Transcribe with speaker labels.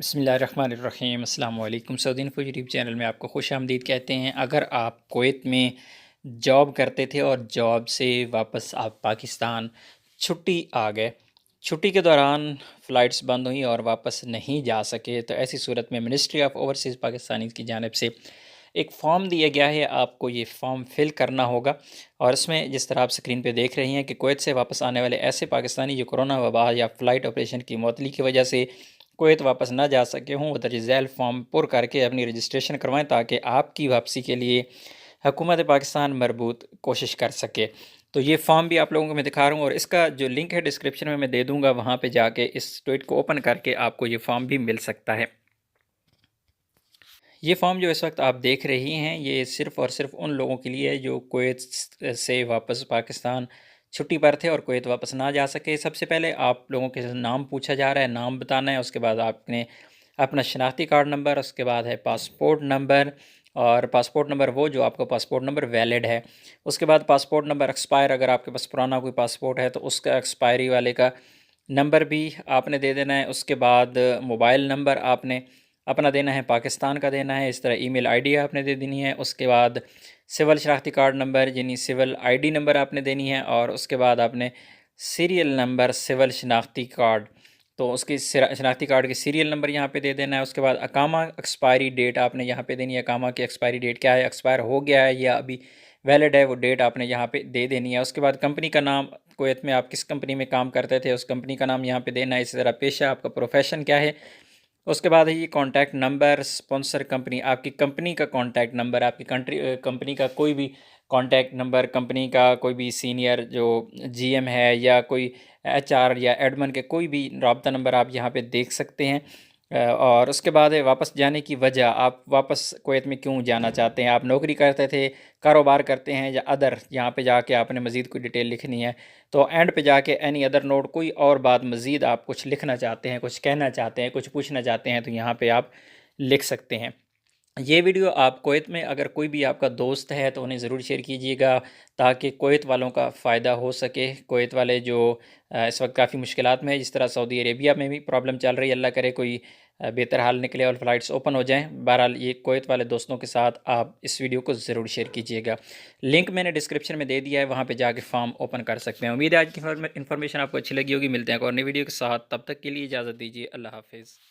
Speaker 1: बिस्मिल्लाहिर्रहमानिर्रहीम अस्सलाम वालेकुम। सऊदी इन्फो यूट्यूब चैनल में आपको खुश आमदीद कहते हैं। अगर आप कुवैत में जॉब करते थे और जॉब से वापस आप पाकिस्तान छुट्टी आ गए, छुट्टी के दौरान फ़्लाइट्स बंद हुई और वापस नहीं जा सके, तो ऐसी सूरत में मिनिस्ट्री ऑफ ओवरसीज़ पाकिस्तानी की जानिब से एक फ़ॉर्म दिया गया है। आपको ये फ़ॉर्म फ़िल करना होगा और इसमें जिस तरह आप स्क्रीन पे देख रही हैं कि कुवैत से वापस आने वाले ऐसे पाकिस्तानी जो कोरोना वबा या फ़्लाइट ऑपरेशन की मुअत्तली की वजह से कुवैत वापस ना जा सके हों, वो दर्ज झैल फ़ॉर्म पुर करके अपनी रजिस्ट्रेशन करवाएँ ताकि आपकी वापसी के लिए हुकूमत पाकिस्तान मरबूत कोशिश कर सके। तो ये फ़ॉर्म भी आप लोगों को मैं दिखा रहा हूँ और इसका जो लिंक है डिस्क्रिप्शन में मैं दे दूँगा, वहाँ पे जाके इस ट्वीट को ओपन करके आपको ये फ़ॉर्म भी मिल सकता है। ये फ़ॉर्म जो इस वक्त आप देख रही हैं, ये सिर्फ़ और सिर्फ उन लोगों के लिए है जो कुवैत से वापस पाकिस्तान छुट्टी पर थे और कुवैत वापस ना जा सके। सबसे पहले आप लोगों के नाम पूछा जा रहा है, नाम बताना है, उसके बाद आपने अपना शनाख्ती कार्ड नंबर, उसके बाद है पासपोर्ट नंबर, और पासपोर्ट नंबर वो जो आपका पासपोर्ट नंबर वैलिड है। उसके बाद पासपोर्ट नंबर एक्सपायर, अगर आपके पास पुराना कोई पासपोर्ट है तो उसका एक्सपायरी वाले का नंबर भी आपने दे देना है। उसके बाद मोबाइल नंबर आपने अपना देना है, पाकिस्तान का देना है। इस तरह ईमेल आईडी आपने दे देनी है। उसके बाद सिविल शनाख्ती कार्ड नंबर यानी सिविल आईडी नंबर आपने देनी है, और उसके बाद आपने सीरियल नंबर सिविल शनाख्ती कार्ड, तो उसकी शनाख्ती कार्ड की सीरियल नंबर यहाँ पे दे देना है। उसके बाद अकामा एक्सपायरी डेट आपने यहाँ पे देनी है। अकामा की एक्सपायरी डेट क्या है, एक्सपायर हो गया है या अभी वैलिड है, वो डेट आपने यहाँ पे दे देनी है। उसके बाद कंपनी का नाम, कुवैत में आप किस कंपनी में काम करते थे उस कंपनी का नाम यहाँ पे देना है। इसी तरह पेशा, आपका प्रोफेशन क्या है। उसके बाद है ये कॉन्टैक्ट नंबर, स्पॉन्सर कंपनी, आपकी कंपनी का कॉन्टैक्ट नंबर, आपकी कंपनी का कोई भी कॉन्टैक्ट नंबर, कंपनी का कोई भी सीनियर जो जीएम है या कोई एचआर या एडमिन के कोई भी रब्ता नंबर आप यहाँ पे देख सकते हैं। और उसके बाद है वापस जाने की वजह, आप वापस कुवैत में क्यों जाना चाहते हैं, आप नौकरी करते थे, कारोबार करते हैं या अदर, यहाँ पे जाके आपने मज़ीद कोई डिटेल लिखनी है। तो एंड पे जाके एनी अदर नोट, कोई और बात मज़ीद आप कुछ लिखना चाहते हैं, कुछ कहना चाहते हैं, कुछ पूछना चाहते हैं, तो यहाँ पे आप लिख सकते हैं। ये वीडियो आप कुवैत में अगर कोई भी आपका दोस्त है तो उन्हें ज़रूर शेयर कीजिएगा ताकि कुवैत वालों का फ़ायदा हो सके। कुवैत वाले जो इस वक्त काफ़ी मुश्किलात में है, जिस तरह सऊदी अरेबिया में भी प्रॉब्लम चल रही है, अल्लाह करे कोई बेहतर हाल निकले और फ़्लाइट्स ओपन हो जाएं। बहरहाल ये कुवैत वाले दोस्तों के साथ आप इस वीडियो को ज़रूर शेयर कीजिएगा। लिंक मैंने डिस्क्रिप्शन में दे दिया है, वहाँ पर जाके फॉर्म ओपन कर सकते हैं। उम्मीद है आज की इन्फॉर्मेशन आपको अच्छी लगी होगी। मिलते हैं एक और नई वीडियो के साथ, तब तक के लिए इजाज़त दीजिए। अल्लाह हाफिज़।